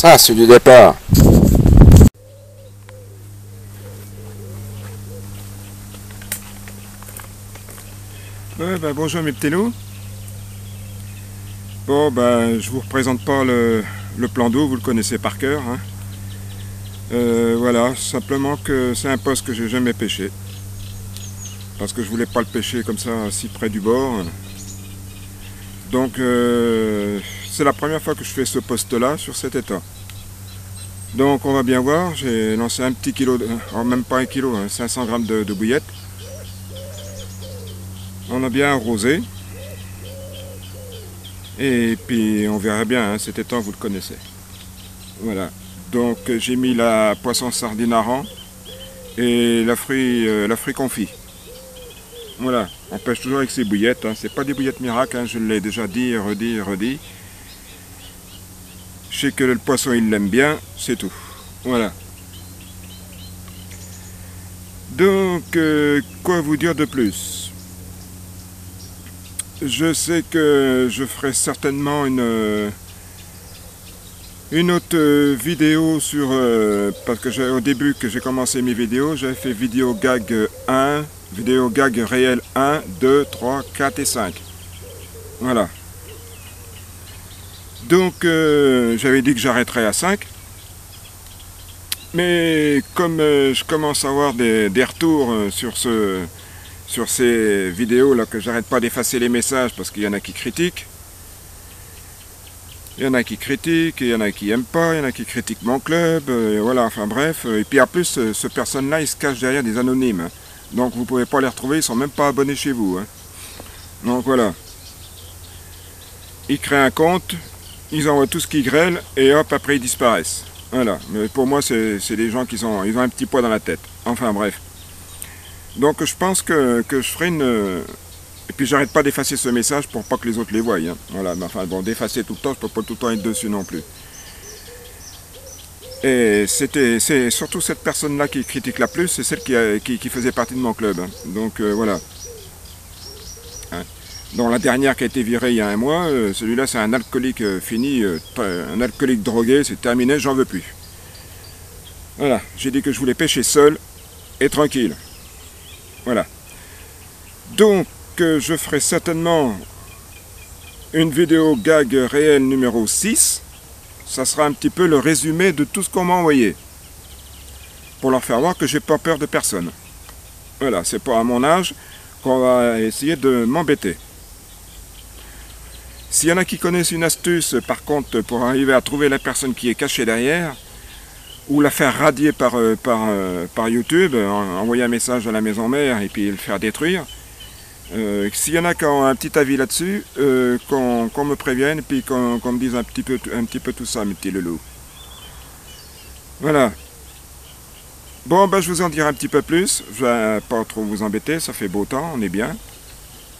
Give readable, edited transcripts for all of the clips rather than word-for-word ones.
Ça, c'est du départ. Ouais, bonjour mes petits loups. Bon, je vous représente pas le plan d'eau, vous le connaissez par cœur. Hein. Voilà, simplement que c'est un poste que j'ai jamais pêché. Parce que je voulais pas le pêcher comme ça, si près du bord. Donc, c'est la première fois que je fais ce poste-là sur cet état. Donc, on va bien voir. J'ai lancé un petit kilo, même pas un kilo, 500 grammes de bouillette. On a bien arrosé. Et puis, on verra bien, cet étang, vous le connaissez. Voilà. Donc, j'ai mis la poisson sardine à rang et la fruit confit. Voilà, on pêche toujours avec ces bouillettes, c'est pas des bouillettes miracles, je l'ai déjà dit, redit. Je sais que le poisson il l'aime bien, c'est tout. Voilà. Donc, quoi vous dire de plus? Je sais que je ferai certainement une autre vidéo sur... parce que au début que j'ai commencé mes vidéos, j'avais fait vidéo gag 1, vidéo gag réel 1, 2, 3, 4 et 5. Voilà. Donc j'avais dit que j'arrêterais à 5. Mais comme je commence à avoir des retours sur ces vidéos là, que j'arrête pas d'effacer les messages parce qu'il y en a qui critiquent. Il y en a qui critiquent, il y en a qui aiment pas, il y en a qui critiquent mon club, et voilà, enfin bref. Et puis en plus, ce personne-là, il se cache derrière des anonymes. Donc vous ne pouvez pas les retrouver, ils sont même pas abonnés chez vous. Donc voilà. Ils créent un compte, ils envoient tout ce qu'ils grêlent, et hop, après ils disparaissent. Voilà. Mais pour moi, c'est des gens qui ont un petit poids dans la tête. Enfin bref. Donc je pense que je ferai une... Et puis j'arrête pas d'effacer ce message pour pas que les autres les voient. Voilà, mais enfin bon, d'effacer tout le temps, je peux pas tout le temps être dessus non plus. Et c'est surtout cette personne-là qui critique la plus, c'est celle qui faisait partie de mon club. Donc voilà. Dans la dernière qui a été virée il y a un mois, celui-là c'est un alcoolique fini, un alcoolique drogué, c'est terminé, j'en veux plus. Voilà, j'ai dit que je voulais pêcher seul et tranquille. Voilà. Donc, je ferai certainement une vidéo gag réel numéro 6. Ça sera un petit peu le résumé de tout ce qu'on m'a envoyé. Pour leur faire voir que j'ai pas peur de personne. Voilà, c'est pas à mon âge qu'on va essayer de m'embêter. S'il y en a qui connaissent une astuce, par contre, pour arriver à trouver la personne qui est cachée derrière, ou la faire radier par YouTube, envoyer un message à la maison mère et puis le faire détruire, s'il y en a qui ont un petit avis là-dessus, qu'on me prévienne et puis qu'on me dise un petit peu tout ça, mes petits loulous. Voilà. Bon, je vous en dirai un petit peu plus. Je vais pas trop vous embêter, ça fait beau temps, on est bien.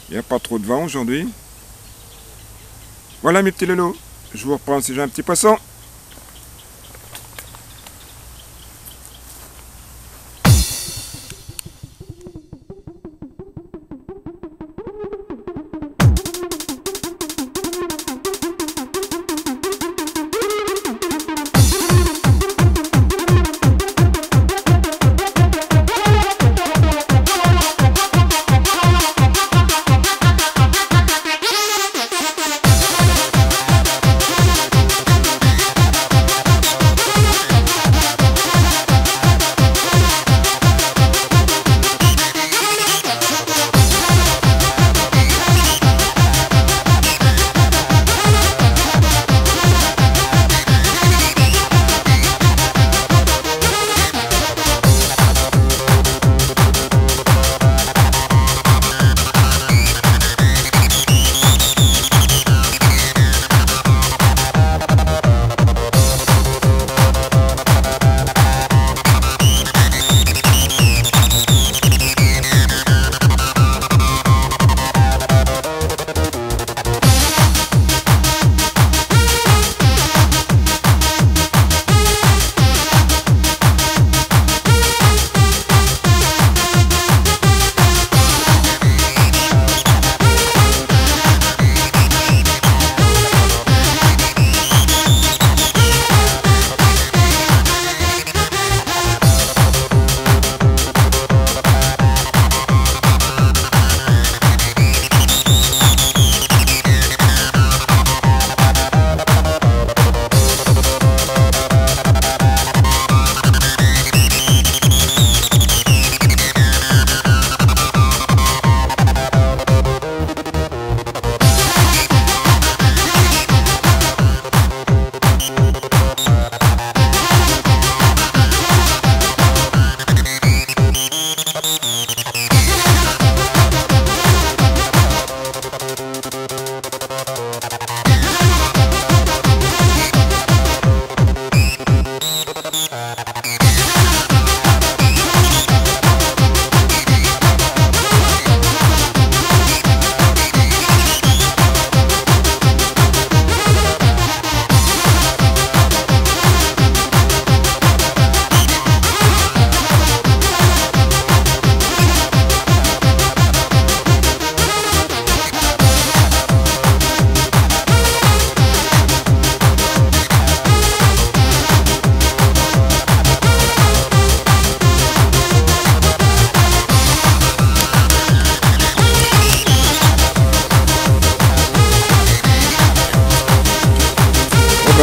Il n'y a pas trop de vent aujourd'hui. Voilà mes petits loulous. Je vous reprends si j'ai un petit poisson.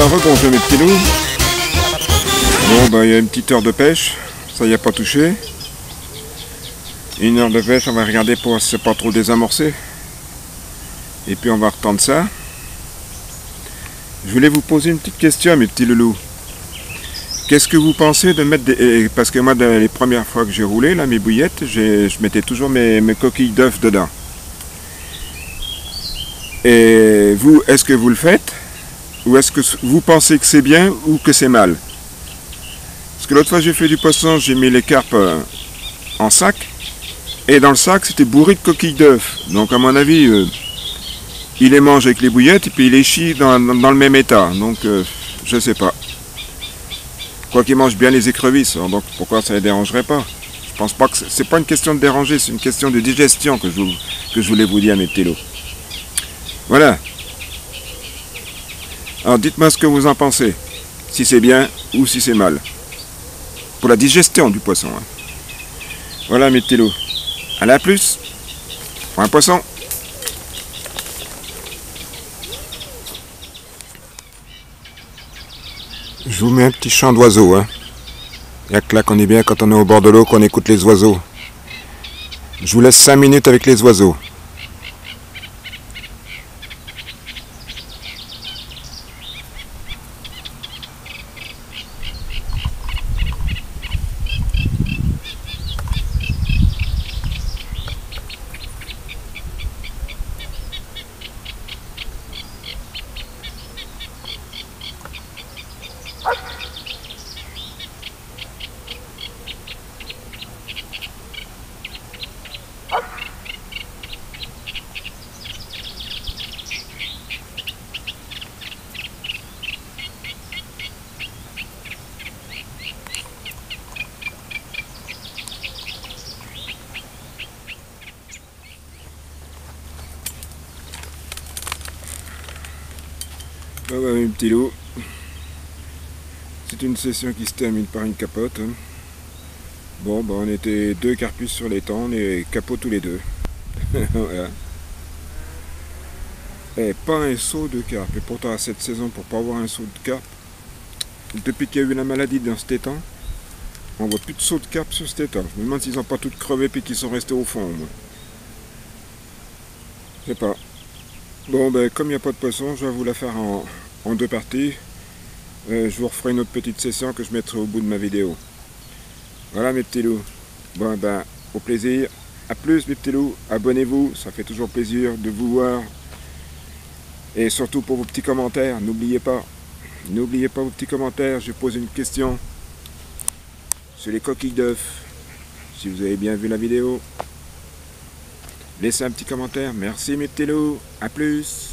rebonjour mes petits loups. Bon bah il y a une petite heure de pêche, ça y a pas touché. Une heure de pêche, on va regarder pour c'est pas trop désamorcé. Et puis on va retendre ça. Je voulais vous poser une petite question mes petits loulous. Qu'est-ce que vous pensez de mettre des... Parce que moi les premières fois que j'ai roulé là mes bouillettes, je mettais toujours mes coquilles d'œufs dedans. Et vous, est-ce que vous le faites? Ou est-ce que vous pensez que c'est bien ou que c'est mal? Parce que l'autre fois j'ai fait du poisson, j'ai mis les carpes en sac. Et dans le sac c'était bourré de coquilles d'œufs. Donc à mon avis, il les mange avec les bouillettes et puis il les chie dans le même état. Donc je sais pas. Quoi qu'il mange bien les écrevisses, alors donc pourquoi ça les dérangerait pas? Je pense pas que c'est pas une question de déranger, c'est une question de digestion que je voulais vous dire mes petits loups. Voilà. Alors dites-moi ce que vous en pensez. Si c'est bien ou si c'est mal. Pour la digestion du poisson. Hein. Voilà mes petits loups. Allez à plus. Pour un poisson. Je vous mets un petit chant d'oiseaux. Hein. Il n'y a que là qu'on est bien quand on est au bord de l'eau qu'on écoute les oiseaux. Je vous laisse 5 minutes avec les oiseaux. Bah ouais, mes petits loups. C'est une session qui se termine par une capote. Hein. Bon, bah on était 2 carpus sur les temps, on est capots tous les deux. Voilà. Et pas un saut de carpe. Et pourtant à cette saison, pour pas avoir un saut de carpe, depuis qu'il y a eu la maladie dans cet étang, on voit plus de saut de carpe sur cet étang. Je me demande s'ils n'ont pas toutes crevé puis qu'ils sont restés au fond. Moi. Je sais pas. Bon, ben comme il n'y a pas de poisson, je vais vous la faire en 2 parties. Je vous referai une autre petite session que je mettrai au bout de ma vidéo. Voilà mes petits loups. Bon ben, au plaisir. A plus mes petits loups. Abonnez-vous, ça fait toujours plaisir de vous voir. Et surtout pour vos petits commentaires, n'oubliez pas. N'oubliez pas vos petits commentaires. Je pose une question sur les coquilles d'œufs. Si vous avez bien vu la vidéo. Laissez un petit commentaire. Merci mes petits loups. A plus.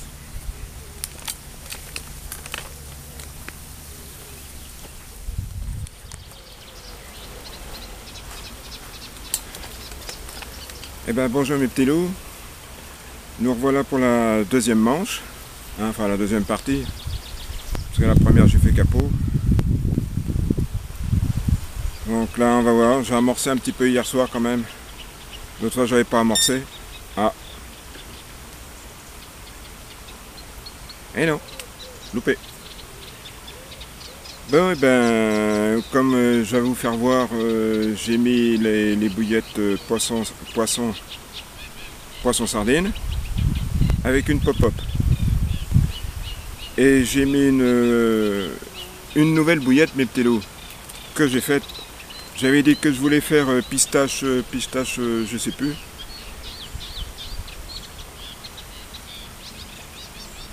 Eh bien bonjour mes petits loups. Nous revoilà pour la deuxième manche. Hein, enfin la deuxième partie. Parce que la première j'ai fait capot. Donc là on va voir. J'ai amorcé un petit peu hier soir quand même. L'autre fois j'avais pas amorcé. Ah. Eh non, loupé. Bon, et ben, comme je vais vous faire voir, j'ai mis les bouillettes poisson sardine avec une pop-up. Et j'ai mis une nouvelle bouillette, mes petits loups, que j'ai faite. J'avais dit que je voulais faire pistache, je sais plus.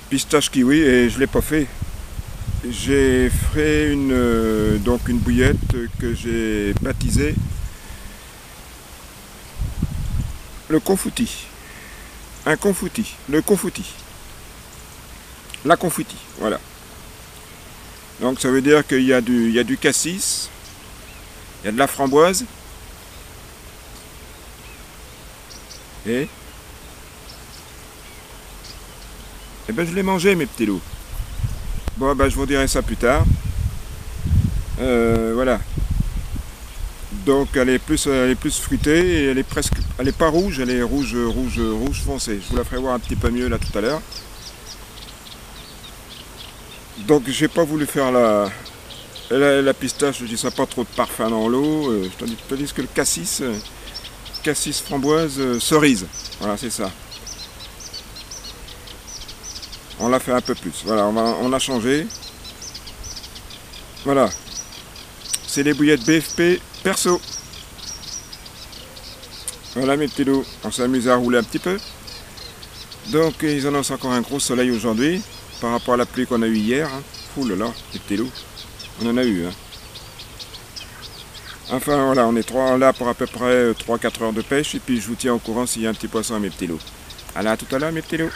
Pistache kiwi et je l'ai pas fait. J'ai fait donc une bouillette que j'ai baptisée le confouti. Un confouti, le confouti. La confouti, voilà. Donc ça veut dire qu'il y a du cassis, il y a de la framboise et ben je l'ai mangé mes petits loups. Bon ben je vous dirai ça plus tard. Voilà. Donc elle est plus fruitée et elle est pas rouge, elle est rouge foncé. Je vous la ferai voir un petit peu mieux là tout à l'heure. Donc j'ai pas voulu faire la pistache, je dis ça, pas trop de parfum dans l'eau, tandis que le cassis framboise cerise, voilà c'est ça. On l'a fait un peu plus, voilà, on a changé. Voilà, c'est les bouillettes BFP perso. Voilà mes petits loups, on s'est amusé à rouler un petit peu. Donc ils annoncent encore un gros soleil aujourd'hui, par rapport à la pluie qu'on a eu hier. Hein. Ouh là là, les petits loups, on en a eu. Hein. Enfin voilà, on est là pour à peu près 3-4 heures de pêche, et puis je vous tiens au courant s'il y a un petit poisson à mes petits loups. Allez, à tout à l'heure mes petits loups.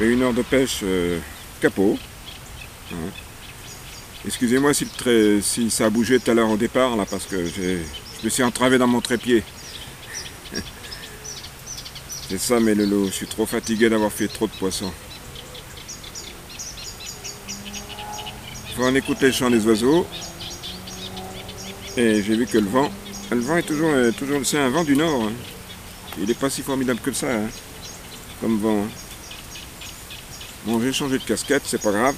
fait 1 heure de pêche capot. Hein. Excusez-moi si ça a bougé tout à l'heure au départ, là, parce que je me suis entravé dans mon trépied. C'est ça mes loulous, je suis trop fatigué d'avoir fait trop de poissons. On écoute les chants des oiseaux. Et j'ai vu que le vent est toujours c'est un vent du nord. Hein. Il n'est pas si formidable que ça, hein, comme vent. Bon, j'ai changé de casquette, c'est pas grave.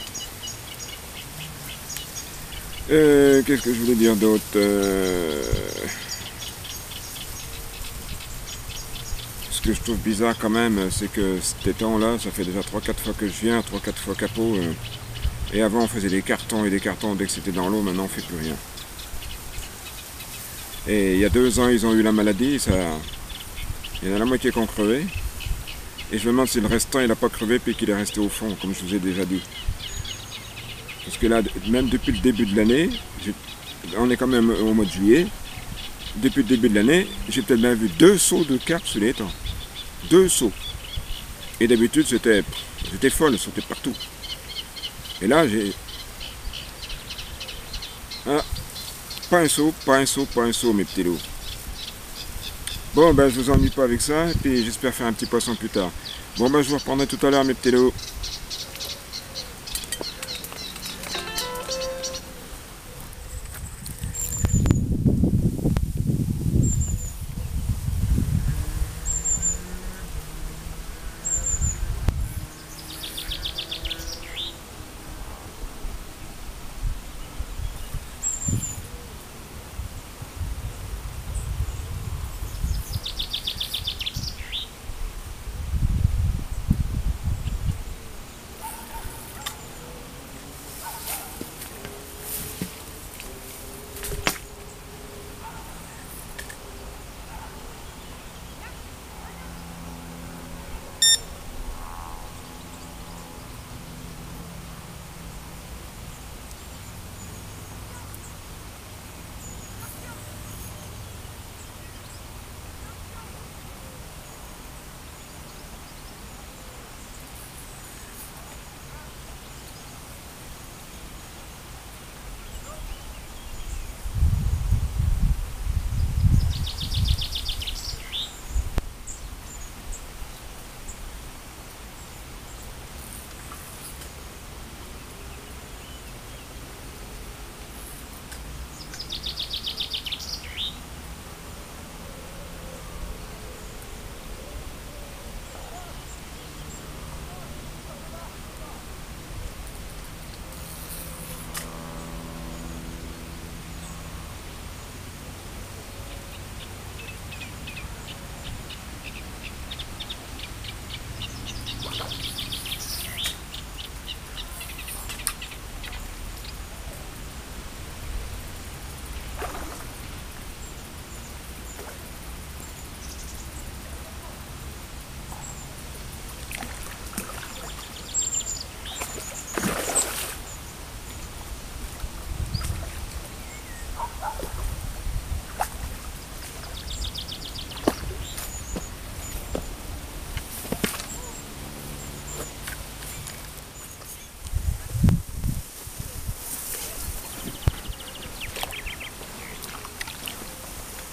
Qu'est-ce que je voulais dire d'autre Ce que je trouve bizarre quand même, c'est que cet temps-là, ça fait déjà 3-4 fois que je viens, 3-4 fois capot. Et avant, on faisait des cartons et des cartons dès que c'était dans l'eau, maintenant on fait plus rien. Et il y a 2 ans, ils ont eu la maladie, il y en a la moitié qui ont crevé. Et je me demande si le restant, il n'a pas crevé puis qu'il est resté au fond, comme je vous ai déjà dit. Parce que là, même depuis le début de l'année, on est quand même au mois de juillet, depuis le début de l'année, j'ai peut-être bien vu 2 seaux de carpes sous les étangs. 2 seaux. Et d'habitude, c'était folle, sautait partout. Et là, j'ai... Ah, pas un seau, mes petits loups. Bon, ben, je vous ennuie pas avec ça, et puis j'espère faire un petit poisson plus tard. Bon, ben, je vous reprendrai tout à l'heure, mes petits loups.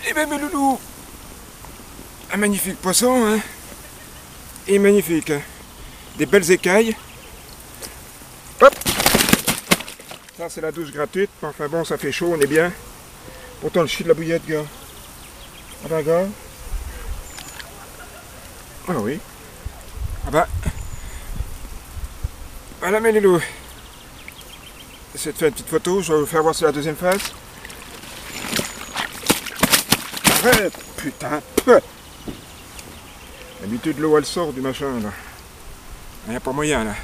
Eh bien mes loulous, un magnifique poisson, hein, et magnifique, hein. Des belles écailles. Hop. Ça c'est la douche gratuite, enfin bon ça fait chaud, on est bien. Pourtant le chie de la bouillette, gars. Ah bah gars. Ah oui. Ah bah. Voilà mes loulous. J'essaie de faire une petite photo, je vais vous faire voir sur la deuxième face. Arrête, putain. D'habitude l'eau elle sort du machin là. Il n'y a pas moyen là.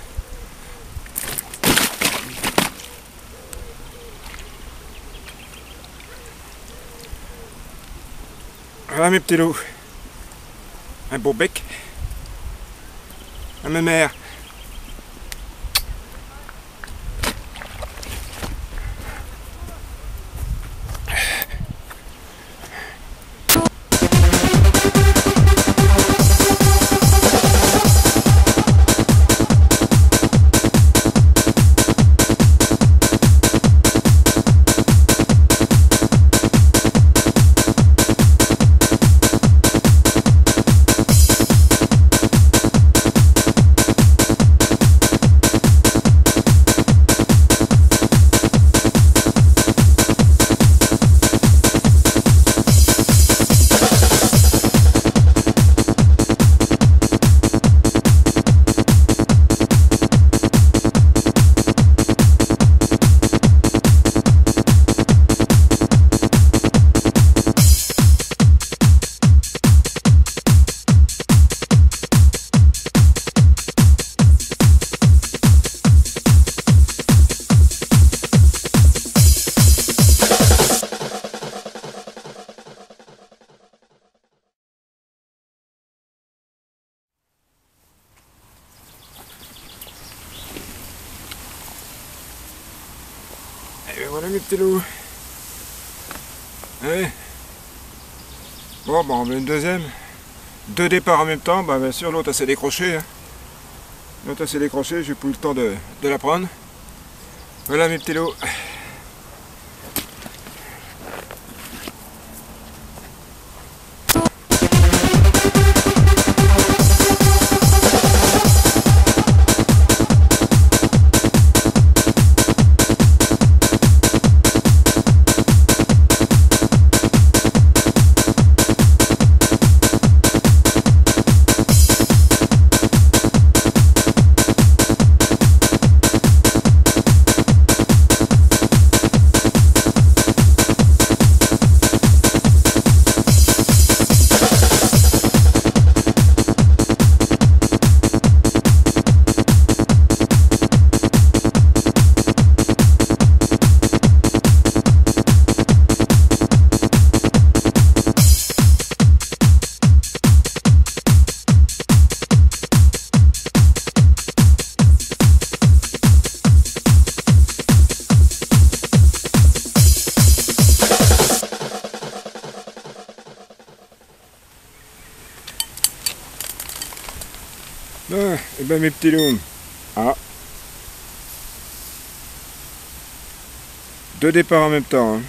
Voilà mes petits loups. Un beau bec. À ma mère. voilà mes petits loups. Allez. Bon, on met une deuxième. Deux départs en même temps, bah bien sûr l'autre s'est décroché. Hein. L'autre s'est décroché, j'ai plus eu le temps de la prendre. Voilà mes petits loups. Ah, et ben mes petits loups. Ah. Deux départs en même temps. Hein.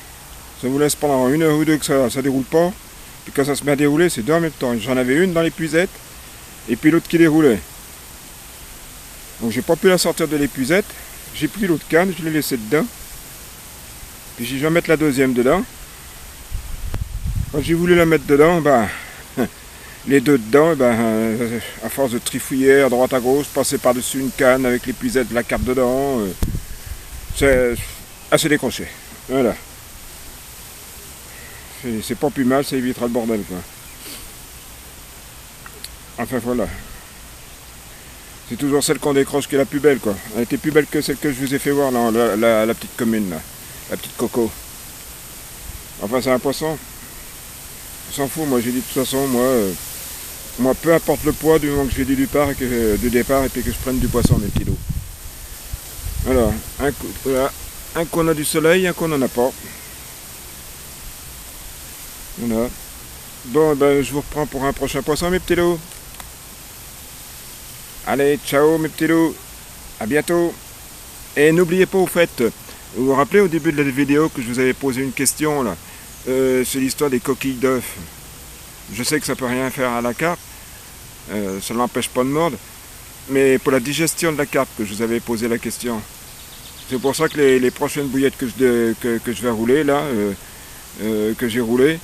Ça vous laisse pendant 1 heure ou deux que ça déroule pas. Puis quand ça se met à dérouler, c'est deux en même temps. J'en avais une dans l'épuisette et puis l'autre qui déroulait. Donc j'ai pas pu la sortir de l'épuisette. J'ai pris l'autre canne, je l'ai laissé dedans. Puis je vais mettre la deuxième dedans. Quand j'ai voulu la mettre dedans, ben les deux dedans, à force de trifouiller à droite à gauche, passer par-dessus une canne avec l'épuisette de la carte dedans, c'est assez décroché. Voilà. C'est pas plus mal, ça évitera le bordel, quoi. Enfin voilà. C'est toujours celle qu'on décroche qui est la plus belle, quoi. Elle était plus belle que celle que je vous ai fait voir, là, la petite commune, là. La petite coco. Enfin, c'est un poisson. On s'en fout, moi j'ai dit de toute façon, moi peu importe le poids, du moment que je fais du départ et puis que je prenne du poisson, mes petits loups. Voilà, un qu'on a du soleil, un qu'on n'en a pas. Voilà. Bon, ben je vous reprends pour un prochain poisson, mes petits loups. Allez, ciao mes petits loups. À bientôt. Et n'oubliez pas, au fait, vous vous rappelez au début de la vidéo que je vous avais posé une question, là. C'est l'histoire des coquilles d'œufs. Je sais que ça peut rien faire à la carpe, ça ne l'empêche pas de mordre, mais pour la digestion de la carpe que je vous avais posé la question. C'est pour ça que les prochaines bouillettes que je vais rouler là, que j'ai roulé,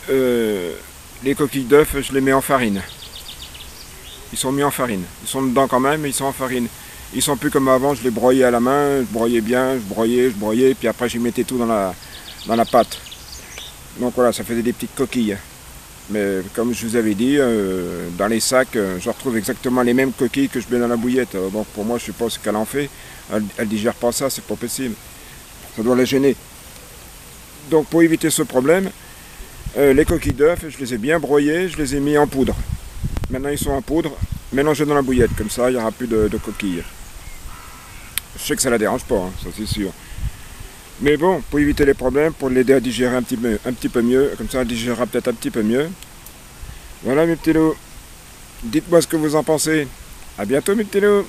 les coquilles d'œufs, je les mets en farine. Ils sont mis en farine. Ils sont dedans quand même, mais ils sont en farine. Ils sont plus comme avant, je les broyais à la main, je broyais bien, je broyais, puis après j'y mettais tout dans la pâte. Donc voilà, ça faisait des petites coquilles. Mais comme je vous avais dit, dans les sacs, je retrouve exactement les mêmes coquilles que je mets dans la bouillette. Donc pour moi, je ne sais pas ce qu'elle en fait. Elle digère pas ça, c'est pas possible. Ça doit la gêner. Donc pour éviter ce problème, les coquilles d'œufs, je les ai bien broyées, je les ai mis en poudre. Maintenant ils sont en poudre, mélangés dans la bouillette, comme ça il n'y aura plus de coquilles. Je sais que ça ne la dérange pas, hein, ça c'est sûr. Mais bon, pour éviter les problèmes, pour l'aider à digérer un petit peu mieux, comme ça elle digérera peut-être un petit peu mieux. Voilà mes petits loups. Dites-moi ce que vous en pensez. À bientôt mes petits loups.